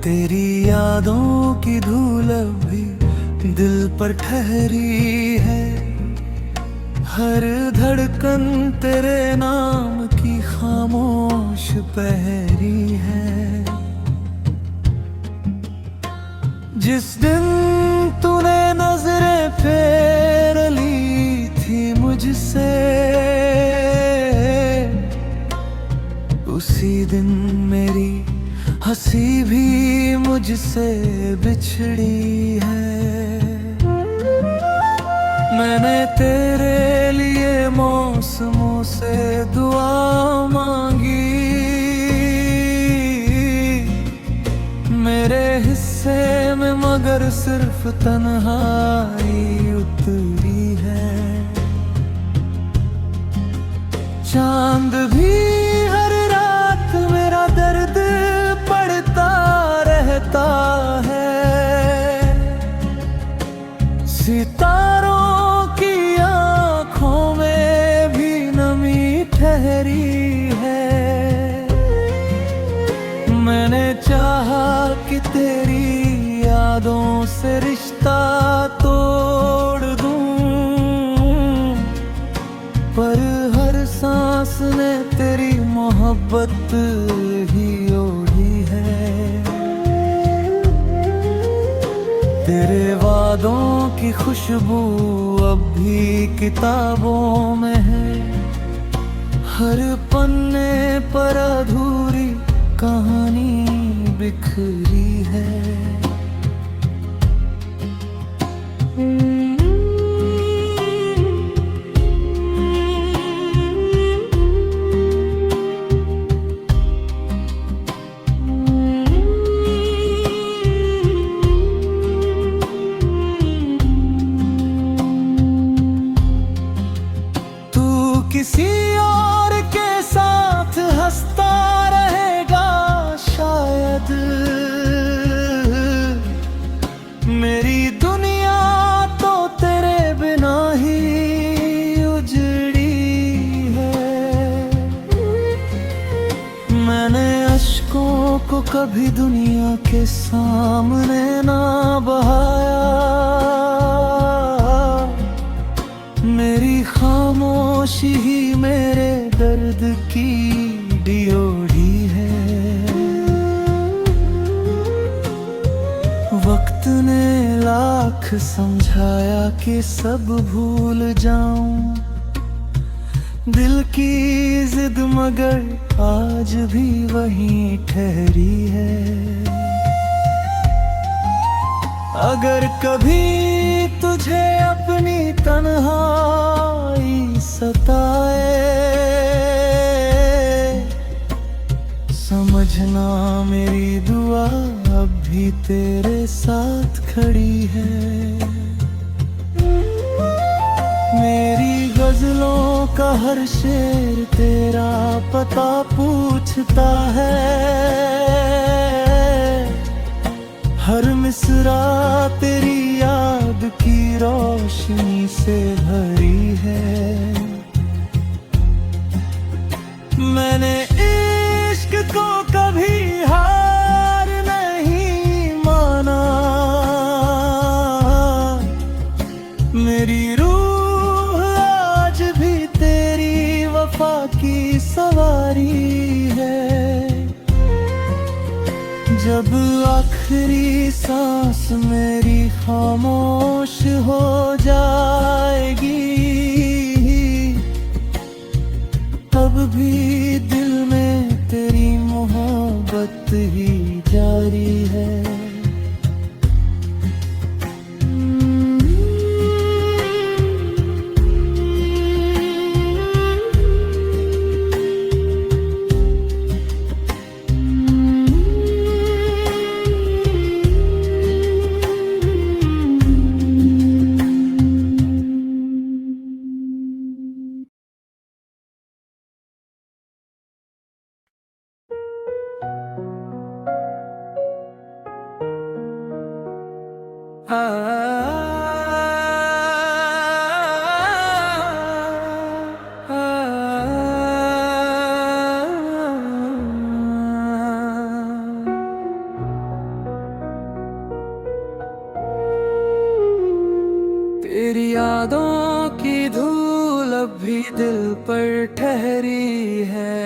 तेरी यादों की धूल भी दिल पर ठहरी है। हर धड़कन तेरे नाम की खामोश पहरी है। जिस दिन तूने नजरें फेर ली थी मुझसे, उसी दिन मेरी हंसी भी मुझसे बिछड़ी है। मैंने तेरे लिए मौसमों से दुआ मांगी, मेरे हिस्से में मगर सिर्फ तन्हाई उतरी है। चांद भी हर रात मेरा दर्द पढ़ता रहता है। सितारों की आंखों में भी नमी ठहरी है। मैंने चाहा कि तेरी यादों से रिश्ता तोड़ दूं, पर हर सांस ने तेरी मोहब्बत ही ओढ़ी है। तेरे वादों की खुशबू अब भी किताबों में है। हर पन्ने पर अधूरी कहानी बिखरी है। किसी और के साथ हंसता रहेगा शायद। मेरी दुनिया तो तेरे बिना ही उजड़ी है। मैंने अश्कों को कभी दुनिया के सामने ना बहाया। मेरी खामोशी ही मेरे दर्द की डियोढ़ी है। वक्त ने लाख समझाया कि सब भूल जाऊं, दिल की जिद मगर आज भी वहीं ठहरी है। अगर कभी तुझे अपनी तन्हाई सताए, समझना मेरी दुआ अब भी तेरे साथ खड़ी है। मेरी गजलों का हर शेर तेरा पता पूछता है। हर मिसरा तेरी याद की रोशनी से भरी है। मैंने इश्क को कभी हार नहीं माना। मेरी रूह आज भी तेरी वफा की सवारी है। जब आखिरी सांस मेरी खामोश हो जाएगी, तब भी दिल में तेरी मोहब्बत ही जारी है। यादों की धूल अब भी दिल पर ठहरी है।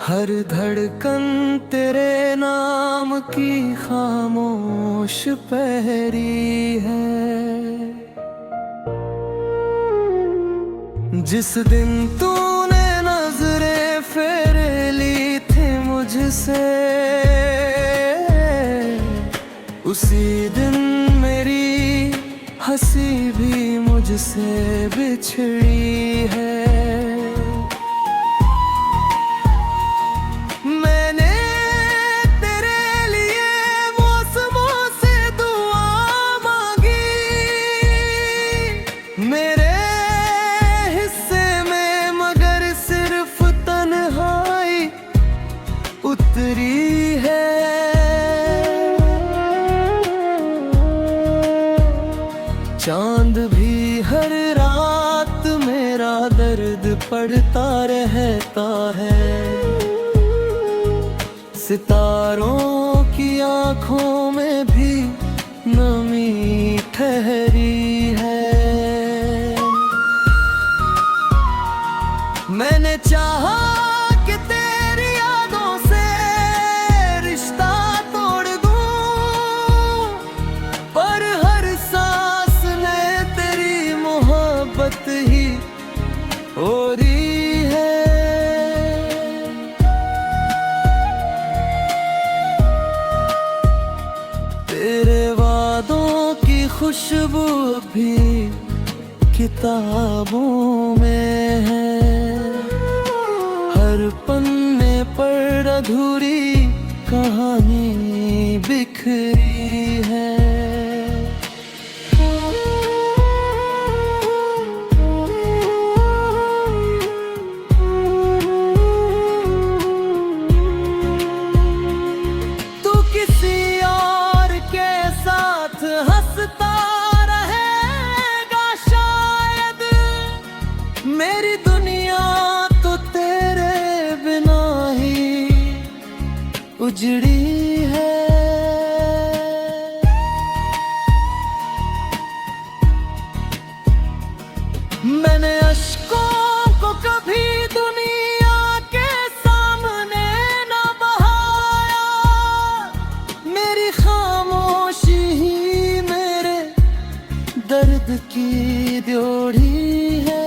हर धड़कन तेरे नाम की खामोश पहरी है। जिस दिन तूने नजरें फेर ली थी मुझसे, उसी दिन मेरी हंसी भी मुझसे बिछड़ी है। मैंने तेरे लिए मौसमों से दुआ मांगी, मेरे हिस्से में मगर सिर्फ तन्हाई उतरी है। चांद भी हर रात मेरा दर्द पढ़ता रहता है। सितारों की आंखों में भी नमी ठहरी है। मैंने चाहा कि तेरी यादों से रिश्ता तोड़ दूं, पर हर सांस में तेरी मोहब्बत ही हो रही है। तेरे वादों की खुशबू भी किताबों में है। हर पन्ने पर अधूरी कहानी बिखरी है। तू किसी और के साथ हंसता रहेगा शायद, मेरी दुनिया तो तेरे बिना ही उजड़ी है। मैंने अश्कों को कभी दुनिया के सामने ना बहाया, मेरी खामोशी ही मेरे दर्द की ड्योढ़ी है।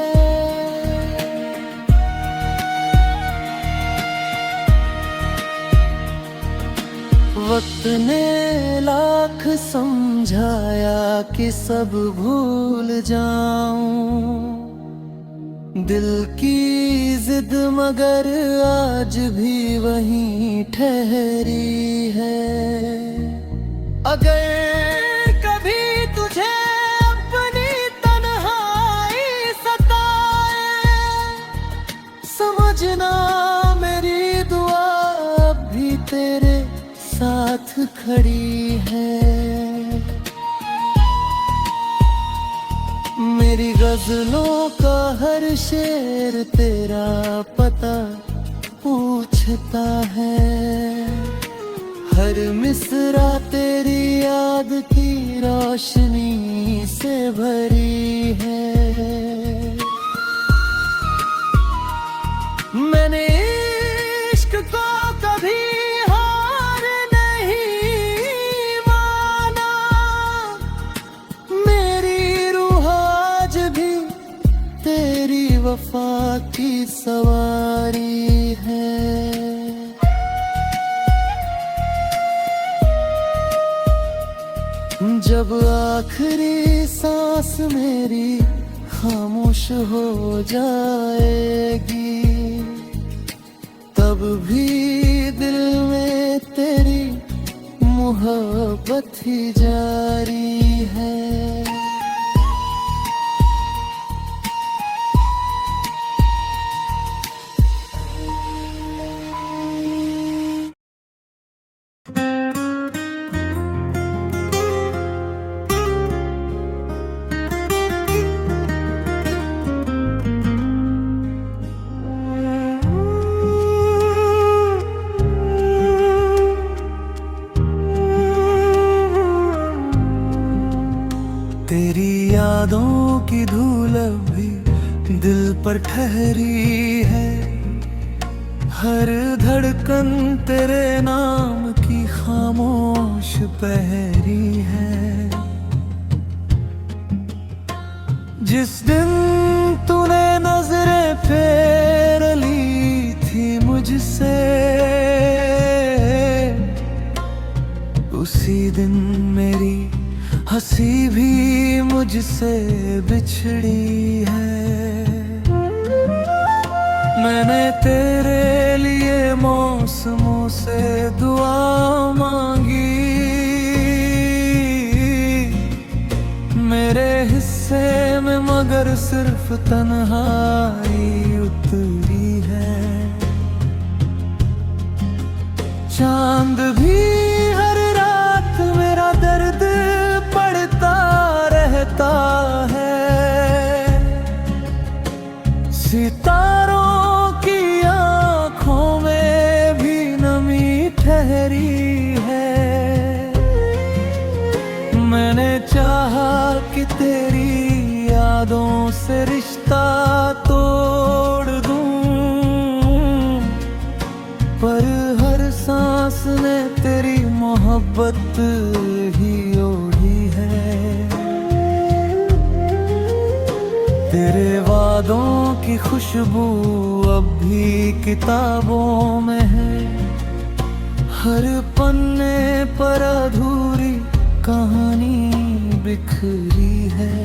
वक्त ने लाख समझाया कि सब भूल जाऊं, दिल की जिद मगर आज भी वहीं ठहरी है। अगर कभी तुझे अपनी तन्हाई सताए, समझना मेरी दुआ अब भी तेरे साथ खड़ी है। मेरी गजलों का हर शेर तेरा पता पूछता है। हर मिसरा तेरी याद की रोशनी से भरी है। मैंने इश्क को कभी हार नहीं माना, मेरी रूह आज भी तेरी वफा की सवारी है। जब आखिरी सांस मेरी खामोश हो जाएगी, तब भी दिल में तेरी मोहब्बत ही जारी है। पर ठहरी है, हर धड़कन तेरे नाम की खामोश पहरी है। जिस दिन तूने नजरें फेर ली थी मुझसे, उसी दिन मेरी हंसी भी मुझसे बिछड़ी है। मैंने तेरे लिए मौसमों से दुआ मांगी, मेरे हिस्से में मगर सिर्फ तन्हाई उतरी है। चांद भी हर रात मेरा दर्द पड़ता रहता है, सितारों की आंखों में भी नमी ठहरी है। मैंने चाहा कि तेरी यादों से रिश्ता तोड़ दूं, पर हर सांस ने तेरी मोहब्बत ही ओढ़ी है। तेरे वादों की खुशबू अब भी किताबों में है, हर पन्ने पर अधूरी कहानी बिखरी है।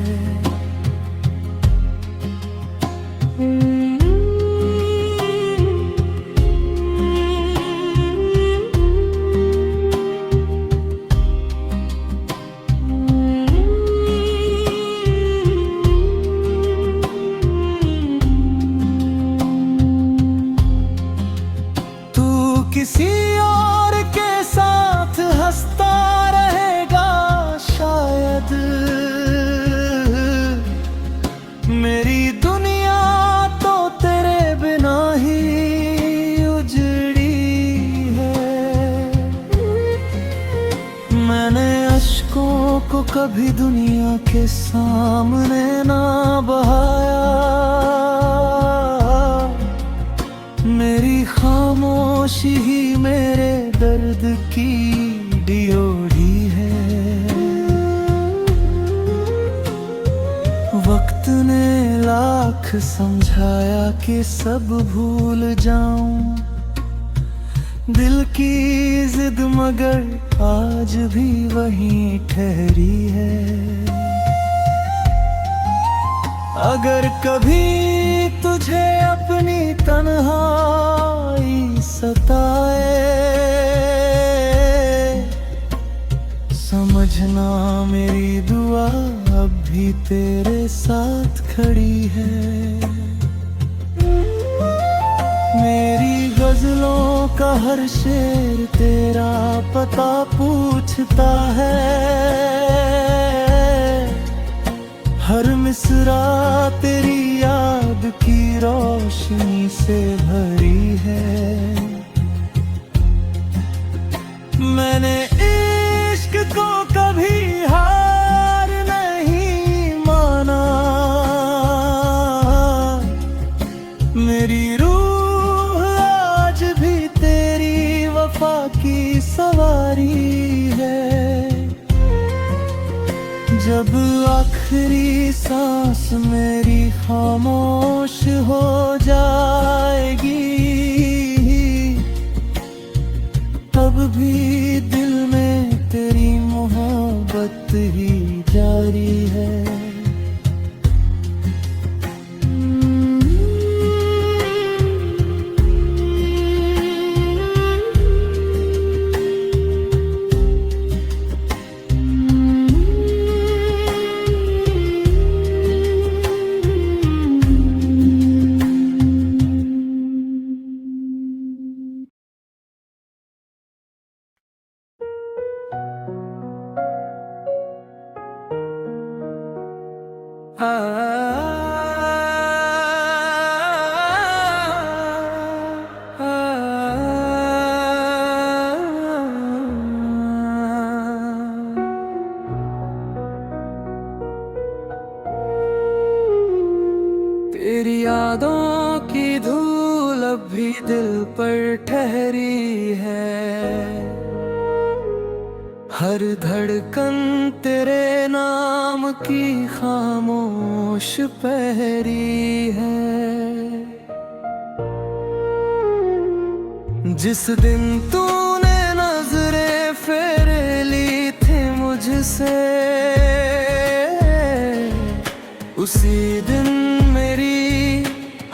किसी और के साथ हंसता रहेगा शायद, मेरी दुनिया तो तेरे बिना ही उजड़ी है। मैंने अश्कों को कभी दुनिया के सामने ना बहाया, मेरी खामोशी ही मेरे दर्द की डियोढ़ी है। वक्त ने लाख समझाया कि सब भूल जाऊं, दिल की जिद मगर आज भी वहीं ठहरी है। अगर कभी तुझे अपनी तन्हाई सताए, समझना मेरी दुआ अब भी तेरे साथ खड़ी है। मेरी गजलों का हर शेर तेरा पता पूछता है, हर मिसरा तेरी याद की रोशनी से भरी है। मैंने इश्क को कभी हार नहीं माना, मेरी रूह आज भी तेरी वफा की सवारी है। जब आखिरी सांस मेरी खामोश हो जाएगी, तब भी दिल में तेरी मोहब्बत ही जारी है। दिल पर ठहरी है। हर धड़कन तेरे नाम की खामोश पहरी है। जिस दिन तूने नजरें फेर ली थी मुझसे, उसी दिन मेरी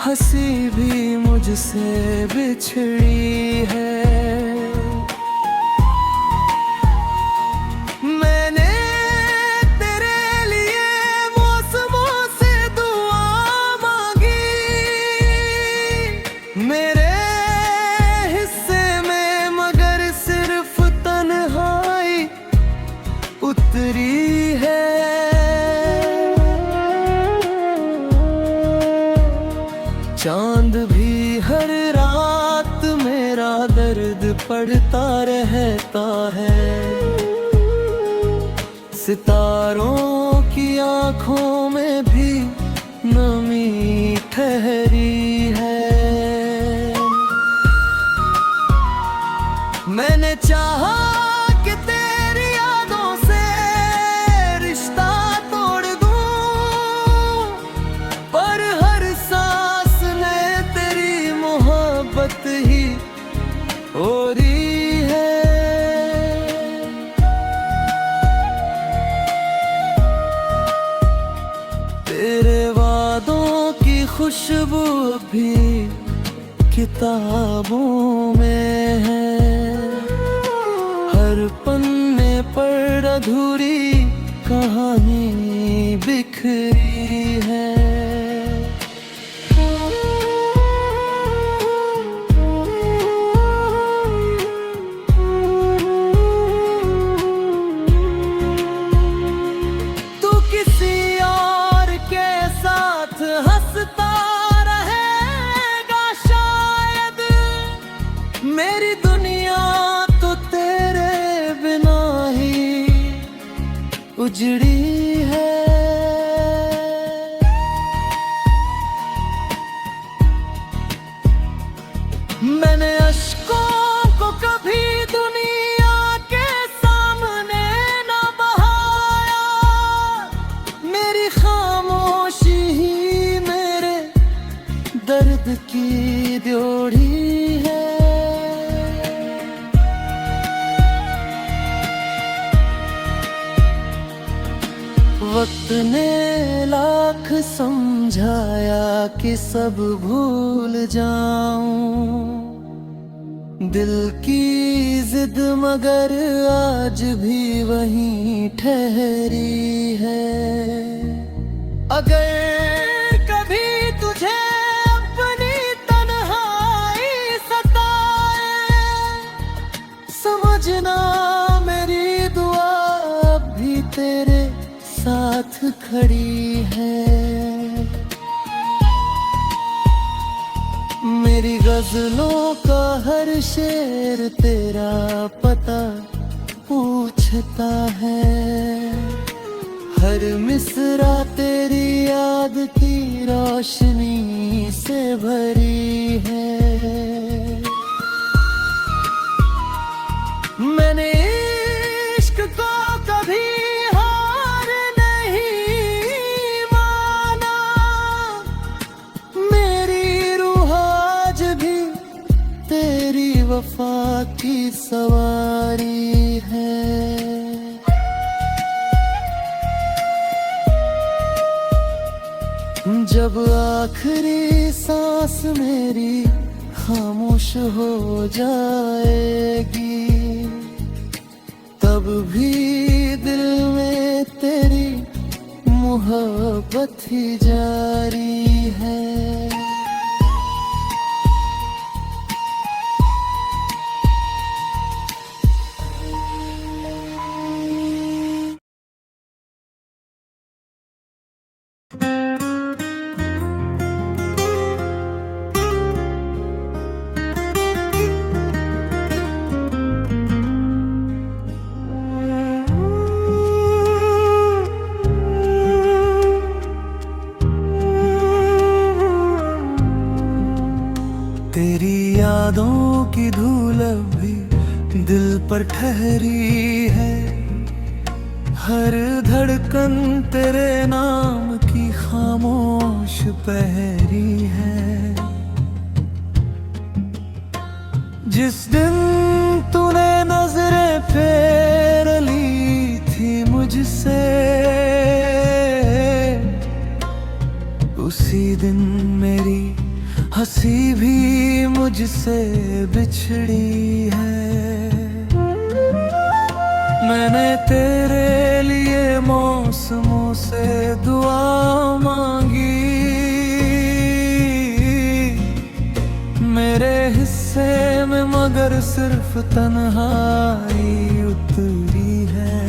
हंसी भी मुझसे बिछड़ी है। मैंने तेरे लिए मौसमों से दुआ मांगी, मेरे हिस्से में मगर सिर्फ तन्हाई उतरी है। चांद भी हर रात मेरा दर्द पढ़ता रहता है। सितारों की आंखों में भी नमी ठहरी है। मैंने चाहा कि तेरी यादों से रिश्ता तोड़ दूं, पर हर सांस में तेरी मोहब्बत ही हो रही है। तेरे वादों की खुशबू भी किताबों में है। हर पन्ने पर अधूरी कहानी बिखरी है। तू किसी और के साथ हंसता रहेगा शायद, मेरी दुनिया तो तेरे बिना ही उजड़ी है। मैंने अश्कों को कभी दुनिया के सामने न बहाया, मेरी खामोशी ही मेरे दर्द की ड्योढ़ी है। वक्त ने लाख समझाया कि सब भूल जाऊं, दिल की जिद मगर आज भी वहीं ठहरी है। अगर कभी तुझे अपनी तन्हाई सताए, समझना मेरी दुआ अब भी तेरे साथ खड़ी है। मेरी गजलों का हर शेर तेरा पता पूछता है। हर मिसरा तेरी याद की रोशनी से भरी है। मैंने इश्क को कभी हार नहीं माना, मेरी रूह आज भी तेरी वफा की सवारी है। जब आखिरी सांस मेरी खामोश हो जाएगी, तब भी दिल में तेरी मोहब्बत ही जारी है। अब भी दिल पर ठहरी है। हर धड़कन तेरे नाम की खामोश पहरी है। जिस दिन तूने नजरें फेर ली थी मुझसे, उसी दिन मेरी हंसी भी मुझसे बिछड़ी है। मैंने तेरे लिए मौसमों से दुआ मांगी, मेरे हिस्से में मगर सिर्फ तन्हाई उतरी है।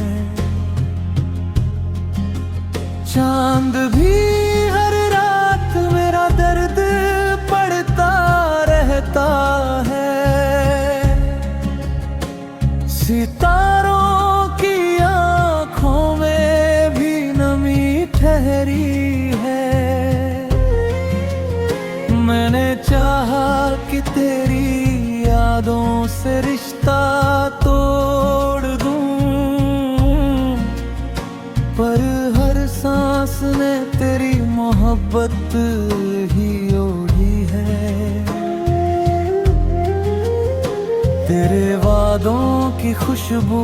चांद भी हर रात मेरा दर्द पढ़ता रहता है। सितारों की आंखों में भी नमी ठहरी है। मैंने चाहा कि तेरी यादों से रिश्ता तोड़ दूं, पर हर सांस ने तेरी मोहब्बत ही ओढ़ी है। तेरे वादों की खुशबू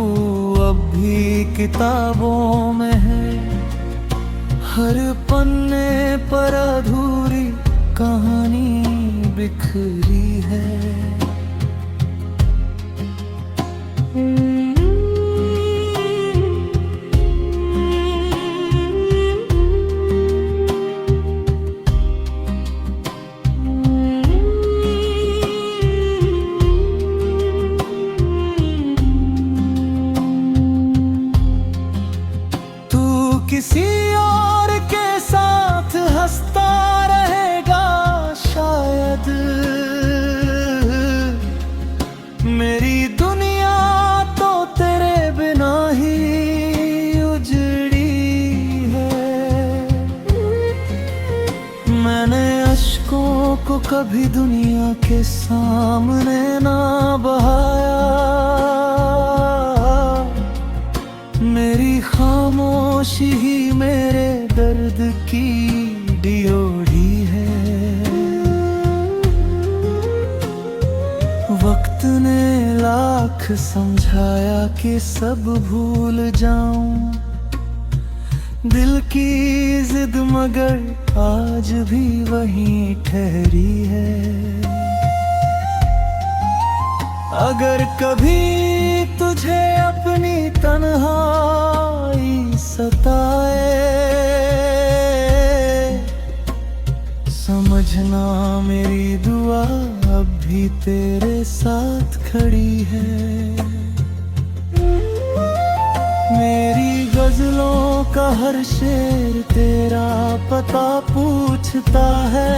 अब भी किताबों में है। हर पन्ने पर अधूरी कहानी बिखरी है। किसी और के साथ हंसता रहेगा शायद, मेरी दुनिया तो तेरे बिना ही उजड़ी है। मैंने अश्कों को कभी दुनिया के सामने ना बहाया, मेरी खामोशी ही मेरे दर्द की डियोढ़ी है। वक्त ने लाख समझाया कि सब भूल जाऊं, दिल की जिद मगर आज भी वहीं ठहरी है। अगर कभी तुझे अपनी तन्हाई सताए, समझना मेरी दुआ अब भी तेरे साथ खड़ी है। मेरी गजलों का हर शेर तेरा पता पूछता है।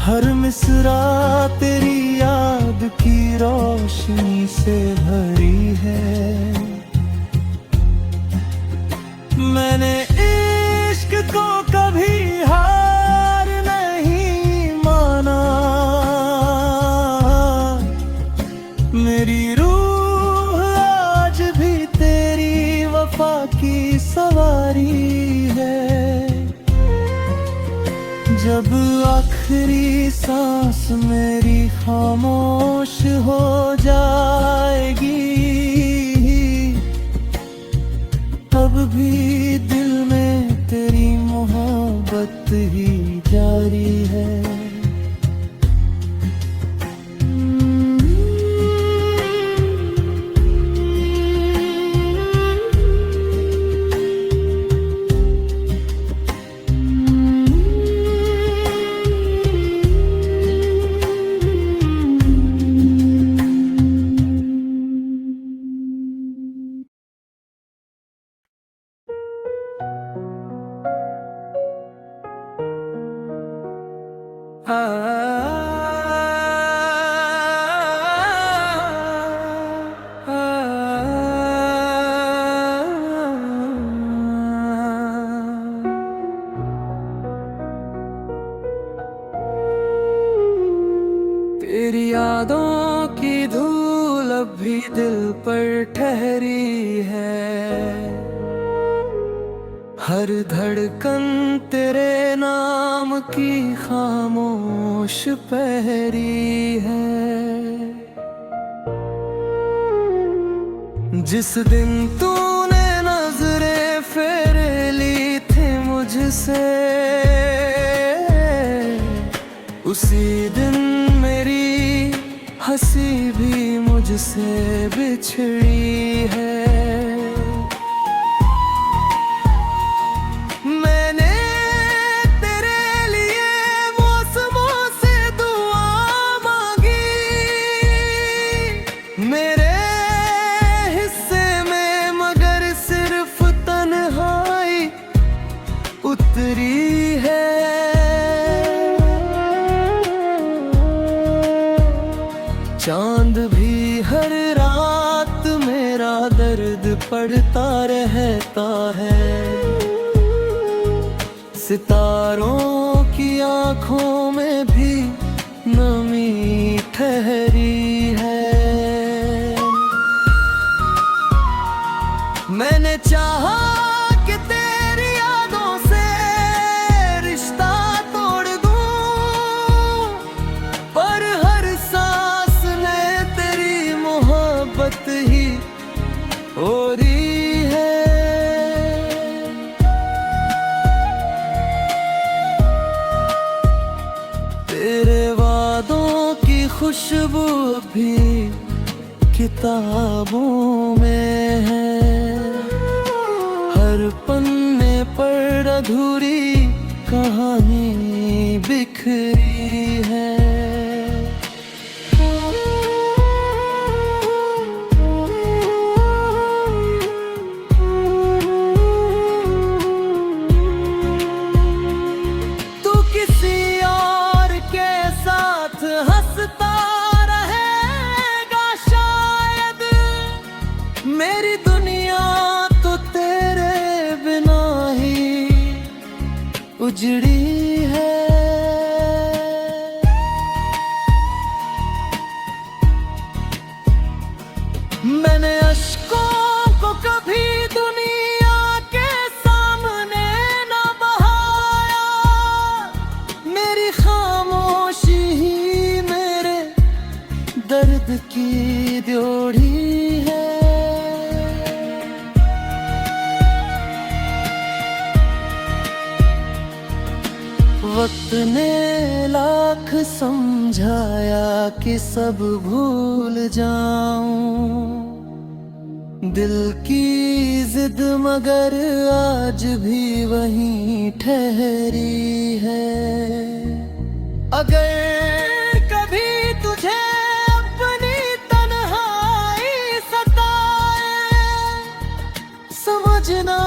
हर मिसरा तेरी याद की रोशनी से भरी है। मैंने इश्क को कभी हार नहीं माना, मेरी रूह आज भी तेरी वफा की सवारी है। जब आखिरी सांस मेरी खामोश हो जाएगी, तब भी दिल में तेरी मोहब्बत ही जारी है। तेरी यादों की धूल अब भी दिल पर ठहरी है, हर धड़कन तेरे नाम की खामोश पहरी है। जिस दिन तूने नजरें फेर ली थी मुझसे, उसी दिन मेरी हंसी भी मुझसे बिछड़ी है। मैंने तेरे लिए मौसमों से दुआ मांगी, मेरे हिस्से में मगर सिर्फ तन्हाई उतरी है। चांद भी हर रात मेरा दर्द पढ़ता रहता है, सितारों की आंखों में भी नमी ठहरी है। मैंने चाहा कि तेरी यादों से रिश्ता तोड़ दूं, पर हर सांस में तेरी मोहब्बत ही हो रही है। तेरे वादों की खुशबू भी किताबों में है, हर पन्ने पर अधूरी कहानी बिखरी है। तू किसी और के साथ हंसता रहेगा शायद, मेरी दुनिया तो तेरे बिना ही उजड़ी है। मैंने अश्कों को कभी दुनिया के सामने ना बहाया, मेरी खामोशी ही मेरे दर्द की ड्योढ़ी है। वक्त ने लाख समझाया कि सब भूल जाऊं, दिल की जिद मगर आज भी वहीं ठहरी है। अगर कभी तुझे अपनी तन्हाई सताए, समझना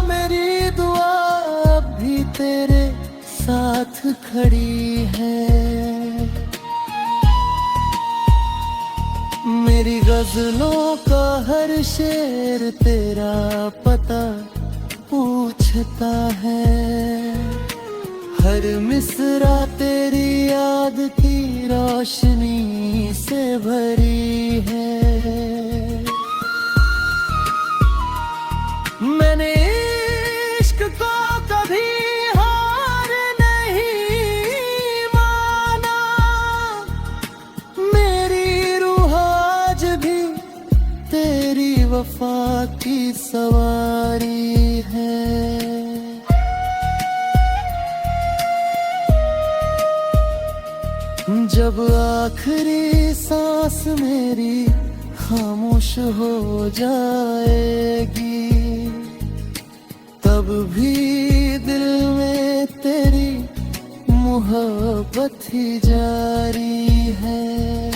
मेरी दुआ अब भी तेरे साथ खड़ी है। मेरी गजलों का हर शेर तेरा पता पूछता है, हर मिसरा तेरी याद की रोशनी से भरी है। मैंने इश्क को कभी हार नहीं माना, मेरी रूह आज भी तेरी वफा की सवारी है। जब आखिरी सांस मेरी खामोश हो जाएगी, तब भी दिल में तेरी मोहब्बत ही जारी है।